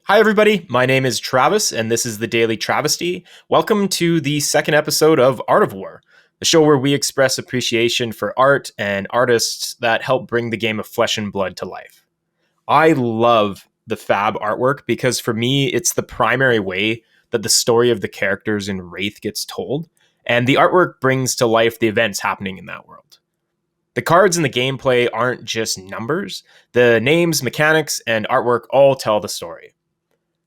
Hi, everybody. My name is Travis, and this is the Daily Travesty. Welcome to the second episode of Art of War, the show where we express appreciation for art and artists that help bring the game of Flesh and Blood to life. I love the fab artwork because for me, it's the primary way that the story of the characters in Wrathe gets told, and the artwork brings to life the events happening in that world. The cards and the gameplay aren't just numbers, the names, mechanics, and artwork all tell the story.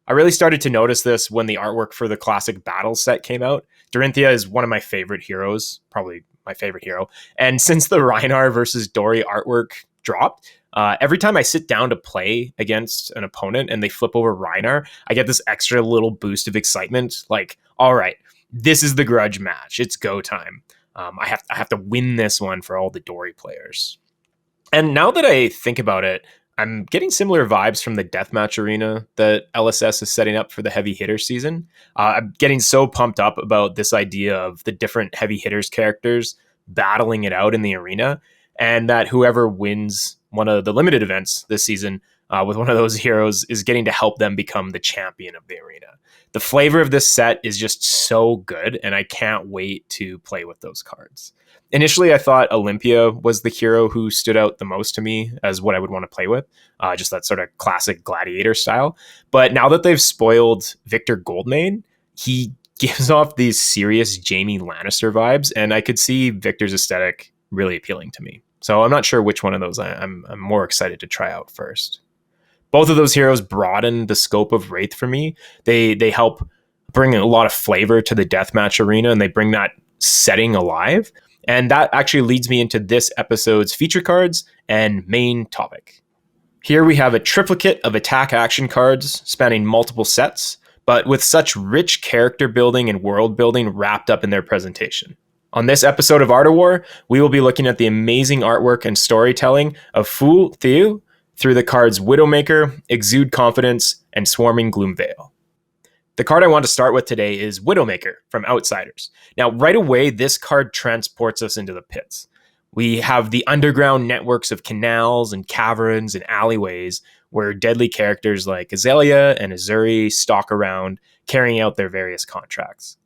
I really started to notice this when the artwork for the classic battle set came out. Dorinthia is one of my favorite heroes, probably my favorite hero. And since the Rhinar versus Dory artwork dropped, every time I sit down to play against an opponent and they flip over Rhinar, I get this extra little boost of excitement. Like, all right, this is the grudge match. It's go time. I have to win this one for all the Dory players. And now that I think about it, I'm getting similar vibes from the deathmatch arena that LSS is setting up for the heavy hitter season. I'm getting so pumped up about this idea of the different heavy hitters characters battling it out in the arena, and that whoever wins one of the limited events this season with one of those heroes is getting to help them become the champion of the arena. The flavor of this set is just so good, and I can't wait to play with those cards. Initially, I thought Olympia was the hero who stood out the most to me as what I would want to play with, just that sort of classic gladiator style. But now that they've spoiled Victor Goldmane, he gives off these serious Jaime Lannister vibes, and I could see Victor's aesthetic really appealing to me. So I'm not sure which one of those I'm more excited to try out first. Both of those heroes broaden the scope of Wraith for me. They help bring a lot of flavor to the deathmatch arena, and they bring that setting alive. And that actually leads me into this episode's feature cards and main topic. Here we have a triplicate of attack action cards spanning multiple sets, but with such rich character building and world building wrapped up in their presentation. On this episode of Art of War, we will be looking at the amazing artwork and storytelling of Phu Thieu through the cards Widowmaker, Exude Confidence, and Swarming Gloomveil. The card I want to start with today is Widowmaker from Outsiders. Now, right away, this card transports us into the pits. We have the underground networks of canals and caverns and alleyways where deadly characters like Azalea and Azuri stalk around, carrying out their various contracts.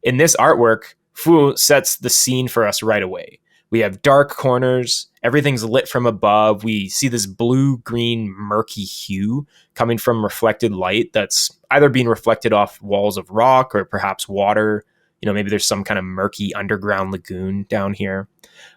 In this artwork, Phu sets the scene for us right away. We have dark corners, everything's lit from above. We see this blue-green murky hue coming from reflected light that's either being reflected off walls of rock or perhaps water. Maybe there's some kind of murky underground lagoon down here.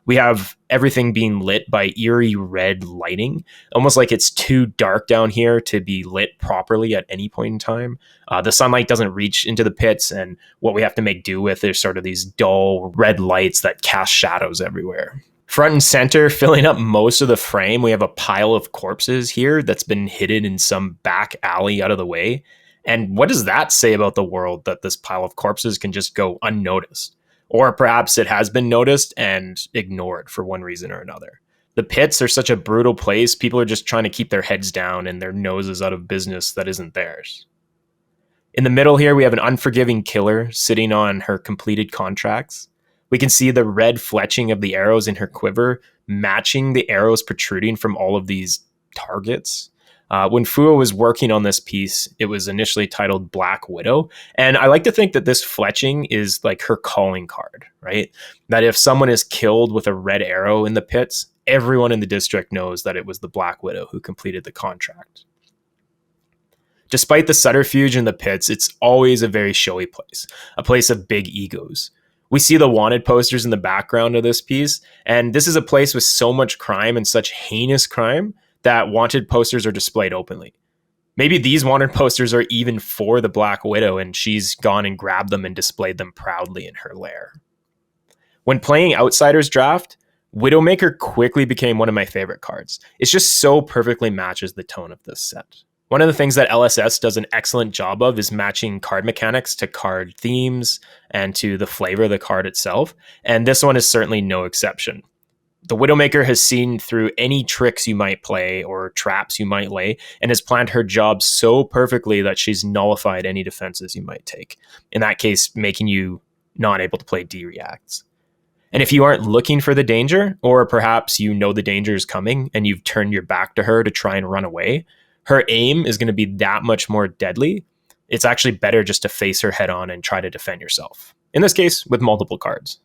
We have everything being lit by eerie red lighting, almost like it's too dark down here to be lit properly at any point in time. The sunlight doesn't reach into the pits, and what we have to make do with is sort of these dull red lights that cast shadows everywhere. Front and center, filling up most of the frame, we have a pile of corpses here that's been hidden in some back alley out of the way. And what does that say about the world, that this pile of corpses can just go unnoticed? Or perhaps it has been noticed and ignored for one reason or another. The pits are such a brutal place. People are just trying to keep their heads down and their noses out of business that isn't theirs. In the middle here, we have an unforgiving killer sitting on her completed contracts. We can see the red fletching of the arrows in her quiver, matching the arrows protruding from all of these targets. When Phu was working on this piece, it was initially titled Black Widow. And I like to think that this fletching is like her calling card, right? That if someone is killed with a red arrow in the pits, everyone in the district knows that it was the Black Widow who completed the contract. Despite the subterfuge in the pits, it's always a very showy place, a place of big egos. We see the wanted posters in the background of this piece, and this is a place with so much crime and such heinous crime that wanted posters are displayed openly. Maybe these wanted posters are even for the Black Widow, and she's gone and grabbed them and displayed them proudly in her lair. When playing Outsiders Draft, Widowmaker quickly became one of my favorite cards. It just so perfectly matches the tone of this set. One of the things that LSS does an excellent job of is matching card mechanics to card themes and to the flavor of the card itself, and this one is certainly no exception. The Widowmaker has seen through any tricks you might play or traps you might lay, and has planned her job so perfectly that she's nullified any defenses you might take. In that case, making you not able to play D-reacts. And if you aren't looking for the danger, or perhaps you know the danger is coming and you've turned your back to her to try and run away, her aim is going to be that much more deadly. It's actually better just to face her head on and try to defend yourself. In this case, with multiple cards.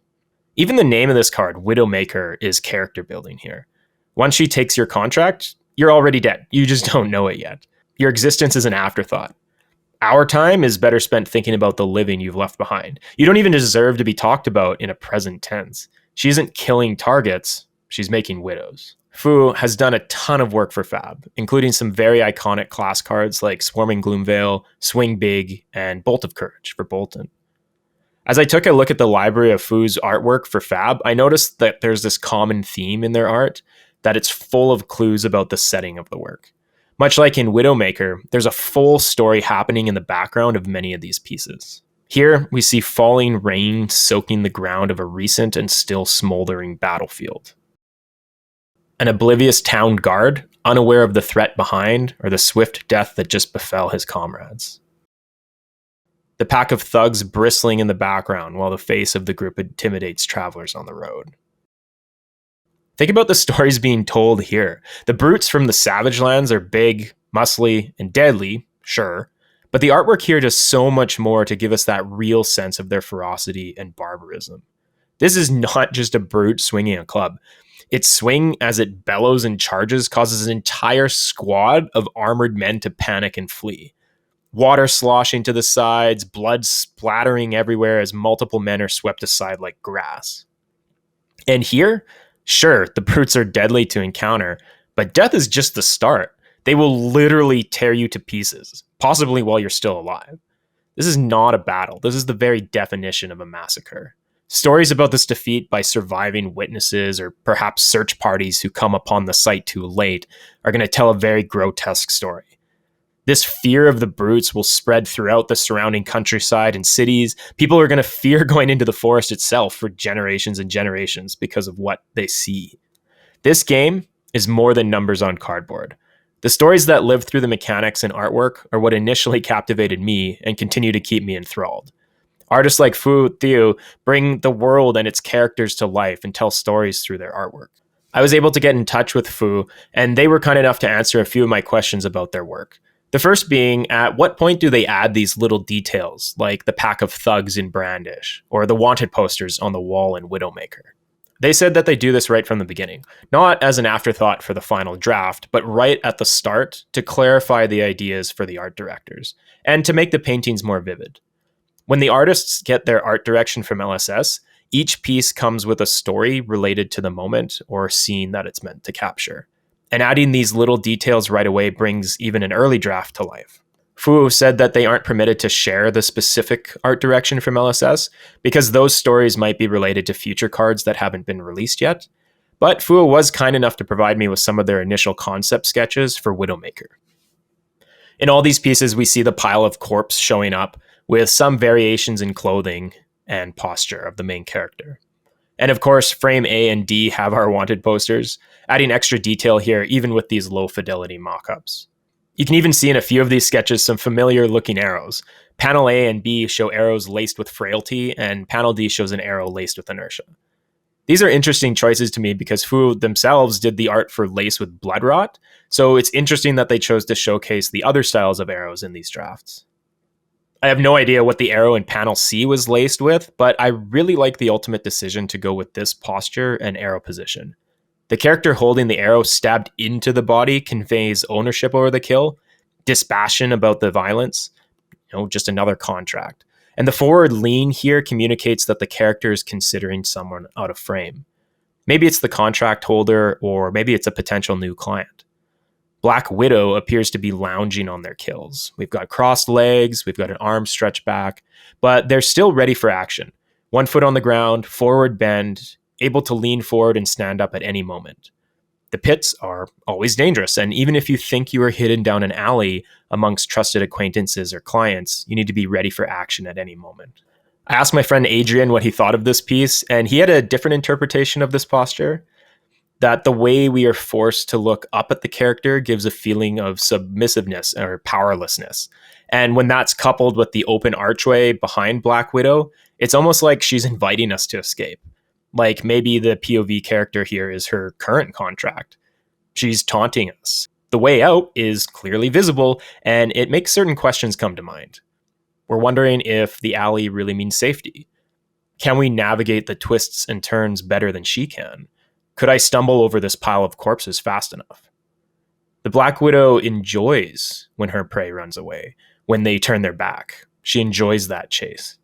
Even the name of this card, Widowmaker, is character building here. Once she takes your contract, you're already dead. You just don't know it yet. Your existence is an afterthought. Our time is better spent thinking about the living you've left behind. You don't even deserve to be talked about in a present tense. She isn't killing targets, she's making widows. Phu has done a ton of work for Fab, including some very iconic class cards like Swarming Gloomveil, Swing Big, and Bolt of Courage for Bolton. As I took a look at the library of Phu's artwork for Fab, I noticed that there's this common theme in their art, that it's full of clues about the setting of the work. Much like in Widowmaker, there's a full story happening in the background of many of these pieces. Here, we see falling rain soaking the ground of a recent and still smoldering battlefield. An oblivious town guard, unaware of the threat behind or the swift death that just befell his comrades. The pack of thugs bristling in the background while the face of the group intimidates travelers on the road. Think about the stories being told here. The brutes from the Savage Lands are big, muscly, and deadly, sure, but the artwork here does so much more to give us that real sense of their ferocity and barbarism. This is not just a brute swinging a club. Its swing as it bellows and charges causes an entire squad of armored men to panic and flee. Water sloshing to the sides, blood splattering everywhere as multiple men are swept aside like grass. And here, sure, the brutes are deadly to encounter, but death is just the start. They will literally tear you to pieces, possibly while you're still alive. This is not a battle. This is the very definition of a massacre. Stories about this defeat by surviving witnesses or perhaps search parties who come upon the site too late are going to tell a very grotesque story. This fear of the brutes will spread throughout the surrounding countryside and cities. People are going to fear going into the forest itself for generations and generations because of what they see. This game is more than numbers on cardboard. The stories that live through the mechanics and artwork are what initially captivated me and continue to keep me enthralled. Artists like Phu Thieu bring the world and its characters to life and tell stories through their artwork. I was able to get in touch with Phu, and they were kind enough to answer a few of my questions about their work. The first being, at what point do they add these little details, like the pack of thugs in Brandish, or the wanted posters on the wall in Widowmaker? They said that they do this right from the beginning, not as an afterthought for the final draft, but right at the start to clarify the ideas for the art directors, and to make the paintings more vivid. When the artists get their art direction from LSS, each piece comes with a story related to the moment or scene that it's meant to capture. And adding these little details right away brings even an early draft to life. Phu said that they aren't permitted to share the specific art direction from LSS because those stories might be related to future cards that haven't been released yet. But Phu was kind enough to provide me with some of their initial concept sketches for Widowmaker. In all these pieces, we see the pile of corpse showing up with some variations in clothing and posture of the main character. And of course, frame A and D have our wanted posters, adding extra detail here even with these low fidelity mock-ups. You can even see in a few of these sketches some familiar looking arrows. Panel A and B show arrows laced with frailty, and panel D shows an arrow laced with inertia. These are interesting choices to me because Phu themselves did the art for Lace with Blood Rot, so it's interesting that they chose to showcase the other styles of arrows in these drafts. I have no idea what the arrow in panel C was laced with, but I really like the ultimate decision to go with this posture and arrow position. The character holding the arrow stabbed into the body conveys ownership over the kill, dispassion about the violence, just another contract. And the forward lean here communicates that the character is considering someone out of frame. Maybe it's the contract holder, or maybe it's a potential new client. Black Widow appears to be lounging on their kills. We've got crossed legs, we've got an arm stretched back, but they're still ready for action. One foot on the ground, forward bend, able to lean forward and stand up at any moment. The pits are always dangerous, and even if you think you are hidden down an alley amongst trusted acquaintances or clients, you need to be ready for action at any moment. I asked my friend Adrian what he thought of this piece, and he had a different interpretation of this posture. That the way we are forced to look up at the character gives a feeling of submissiveness or powerlessness. And when that's coupled with the open archway behind Black Widow, it's almost like she's inviting us to escape. Like maybe the POV character here is her current contract. She's taunting us. The way out is clearly visible, and it makes certain questions come to mind. We're wondering if the alley really means safety. Can we navigate the twists and turns better than she can? Could I stumble over this pile of corpses fast enough? The Black Widow enjoys when her prey runs away, when they turn their back. She enjoys that chase.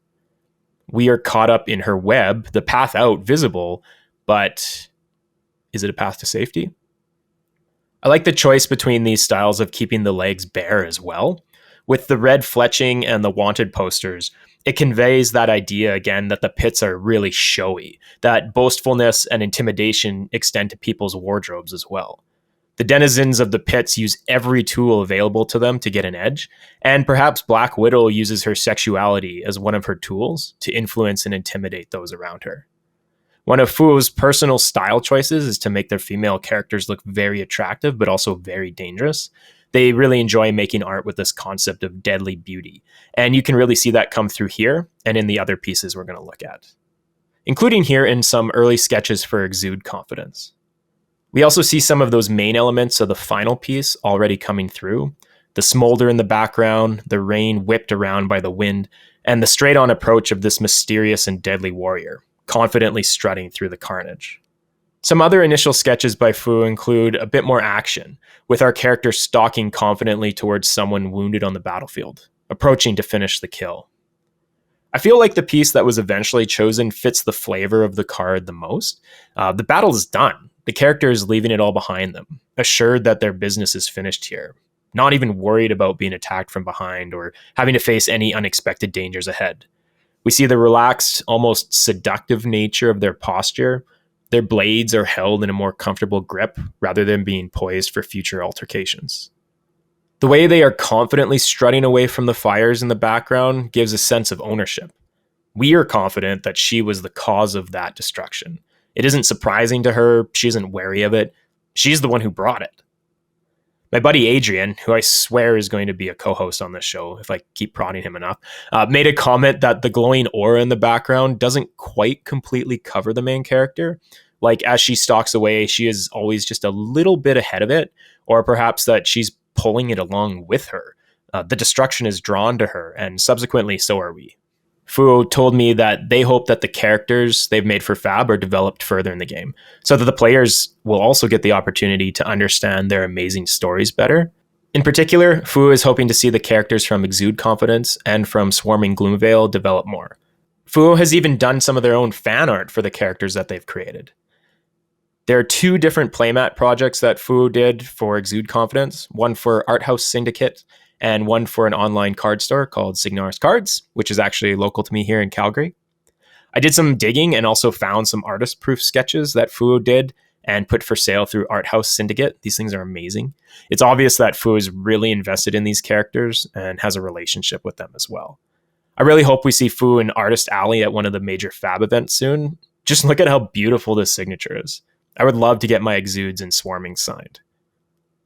We are caught up in her web, the path out visible, but is it a path to safety? I like the choice between these styles of keeping the legs bare as well. With the red fletching and the wanted posters, it conveys that idea again that the pits are really showy, that boastfulness and intimidation extend to people's wardrobes as well. The denizens of the pits use every tool available to them to get an edge, and perhaps Black Widow uses her sexuality as one of her tools to influence and intimidate those around her. One of Phu's personal style choices is to make their female characters look very attractive, but also very dangerous. They really enjoy making art with this concept of deadly beauty, and you can really see that come through here and in the other pieces we're going to look at, including here in some early sketches for Exude Confidence. We also see some of those main elements of the final piece already coming through. The smolder in the background, the rain whipped around by the wind, and the straight-on approach of this mysterious and deadly warrior, confidently strutting through the carnage. Some other initial sketches by Phu include a bit more action, with our character stalking confidently towards someone wounded on the battlefield, approaching to finish the kill. I feel like the piece that was eventually chosen fits the flavor of the card the most. The battle is done. The character is leaving it all behind them, assured that their business is finished here, not even worried about being attacked from behind or having to face any unexpected dangers ahead. We see the relaxed, almost seductive nature of their posture. Their blades are held in a more comfortable grip rather than being poised for future altercations. The way they are confidently strutting away from the fires in the background gives a sense of ownership. We are confident that she was the cause of that destruction. It isn't surprising to her. She isn't wary of it. She's the one who brought it. My buddy Adrian, who I swear is going to be a co-host on this show if I keep prodding him enough, made a comment that the glowing aura in the background doesn't quite completely cover the main character. Like, as she stalks away, she is always just a little bit ahead of it, or perhaps that she's pulling it along with her. The destruction is drawn to her, and subsequently so are we. Phu told me that they hope that the characters they've made for Fab are developed further in the game, so that the players will also get the opportunity to understand their amazing stories better. In particular, Phu is hoping to see the characters from Exude Confidence and from Swarming Gloomvale develop more. Phu has even done some of their own fan art for the characters that they've created. There are 2 different playmat projects that Phu did for Exude Confidence, one for Art House Syndicate and one for an online card store called Signaris Cards, which is actually local to me here in Calgary. I did some digging and also found some artist-proof sketches that Phu did and put for sale through Art House Syndicate. These things are amazing. It's obvious that Phu is really invested in these characters and has a relationship with them as well. I really hope we see Phu in Artist Alley at one of the major Fab events soon. Just look at how beautiful this signature is. I would love to get my Exudes and Swarming signed.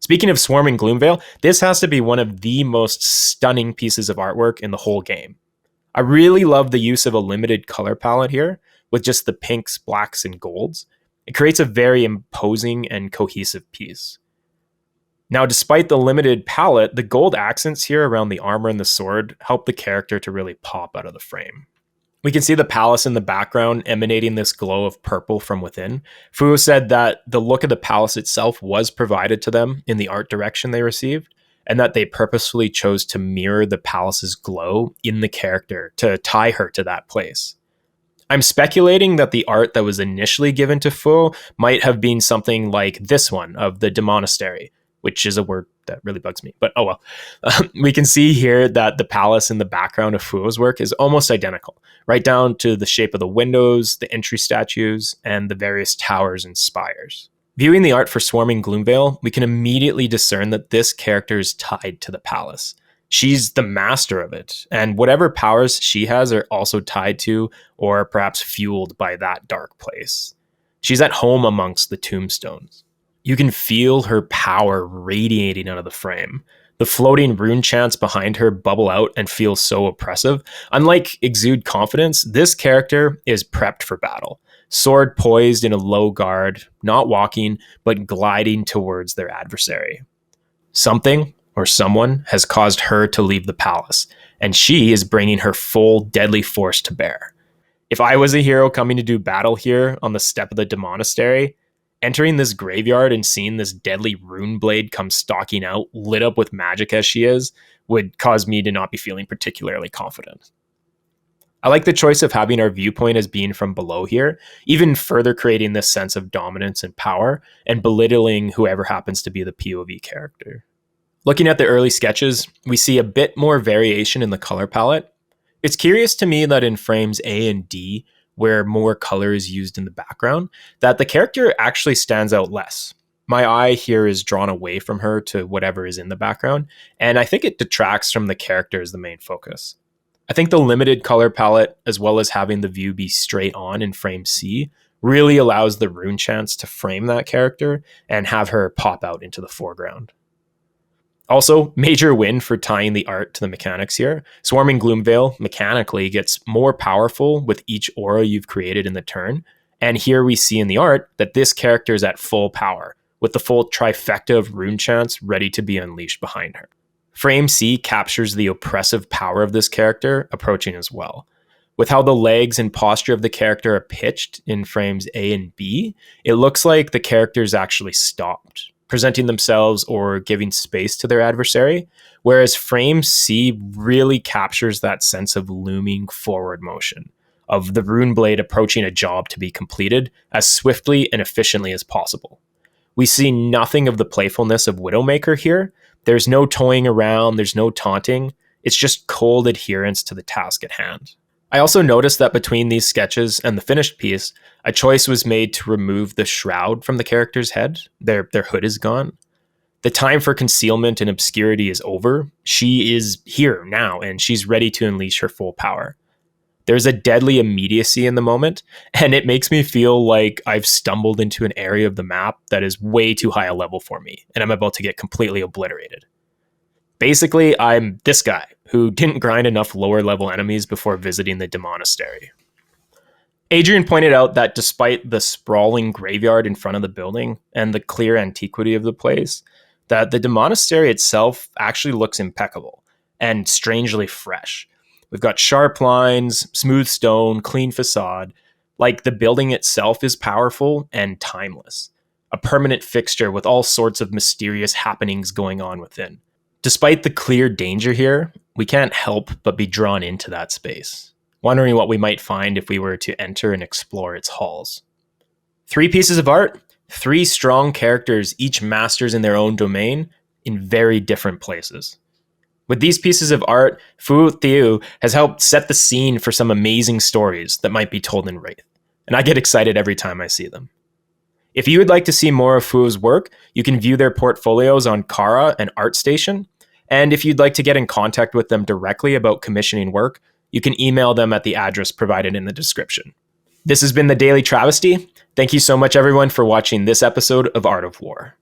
Speaking of Swarming Gloomvale, this has to be one of the most stunning pieces of artwork in the whole game. I really love the use of a limited color palette here, with just the pinks, blacks, and golds. It creates a very imposing and cohesive piece. Now, despite the limited palette, the gold accents here around the armor and the sword help the character to really pop out of the frame. We can see the palace in the background emanating this glow of purple from within. Phu said that the look of the palace itself was provided to them in the art direction they received, and that they purposefully chose to mirror the palace's glow in the character to tie her to that place. I'm speculating that the art that was initially given to Phu might have been something like this one of the Demonastery, which is a word that really bugs me, but oh well. We can see here that the palace in the background of Phu's work is almost identical, right down to the shape of the windows, the entry statues, and the various towers and spires. Viewing the art for Swarming Gloomvale, we can immediately discern that this character is tied to the palace. She's the master of it, and whatever powers she has are also tied to, or perhaps fueled by that dark place. She's at home amongst the tombstones. You can feel her power radiating out of the frame. The floating rune chants behind her bubble out and feel so oppressive. Unlike Exude Confidence, this character is prepped for battle. Sword poised in a low guard, not walking, but gliding towards their adversary. Something or someone has caused her to leave the palace, and she is bringing her full deadly force to bear. If I was a hero coming to do battle here on the step of the Demonastery, entering this graveyard and seeing this deadly rune blade come stalking out, lit up with magic as she is, would cause me to not be feeling particularly confident. I like the choice of having our viewpoint as being from below here, even further creating this sense of dominance and power and belittling whoever happens to be the POV character. Looking at the early sketches, we see a bit more variation in the color palette. It's curious to me that in frames A and D, where more color is used in the background, that the character actually stands out less. My eye here is drawn away from her to whatever is in the background, and I think it detracts from the character as the main focus. I think the limited color palette, as well as having the view be straight on in frame C, really allows the rune chance to frame that character and have her pop out into the foreground. Also, major win for tying the art to the mechanics here. Swarming Gloomveil mechanically gets more powerful with each aura you've created in the turn, and here we see in the art that this character is at full power, with the full trifecta of rune chants ready to be unleashed behind her. Frame C captures the oppressive power of this character approaching as well. With how the legs and posture of the character are pitched in frames A and B, it looks like the character's actually stopped, presenting themselves or giving space to their adversary, whereas frame C really captures that sense of looming forward motion, of the rune blade approaching a job to be completed as swiftly and efficiently as possible. We see nothing of the playfulness of Widowmaker here. There's no toying around, there's no taunting, it's just cold adherence to the task at hand. I also noticed that between these sketches and the finished piece, a choice was made to remove the shroud from the character's head. Their hood is gone. The time for concealment and obscurity is over. She is here now, and she's ready to unleash her full power. There's a deadly immediacy in the moment, and it makes me feel like I've stumbled into an area of the map that is way too high a level for me, and I'm about to get completely obliterated. Basically, I'm this guy who didn't grind enough lower level enemies before visiting the Demonastery. Adrian pointed out that despite the sprawling graveyard in front of the building and the clear antiquity of the place, that the Demonastery itself actually looks impeccable and strangely fresh. We've got sharp lines, smooth stone, clean facade. Like the building itself is powerful and timeless. A permanent fixture with all sorts of mysterious happenings going on within. Despite the clear danger here, we can't help but be drawn into that space, wondering what we might find if we were to enter and explore its halls. 3 pieces of art, 3 strong characters, each masters in their own domain, in very different places. With these pieces of art, Phu Thieu has helped set the scene for some amazing stories that might be told in Wrathe, and I get excited every time I see them. If you would like to see more of Phu's work, you can view their portfolios on Kara and ArtStation, and if you'd like to get in contact with them directly about commissioning work, you can email them at the address provided in the description. This has been the Daily Travesty. Thank you so much, everyone, for watching this episode of Art of War.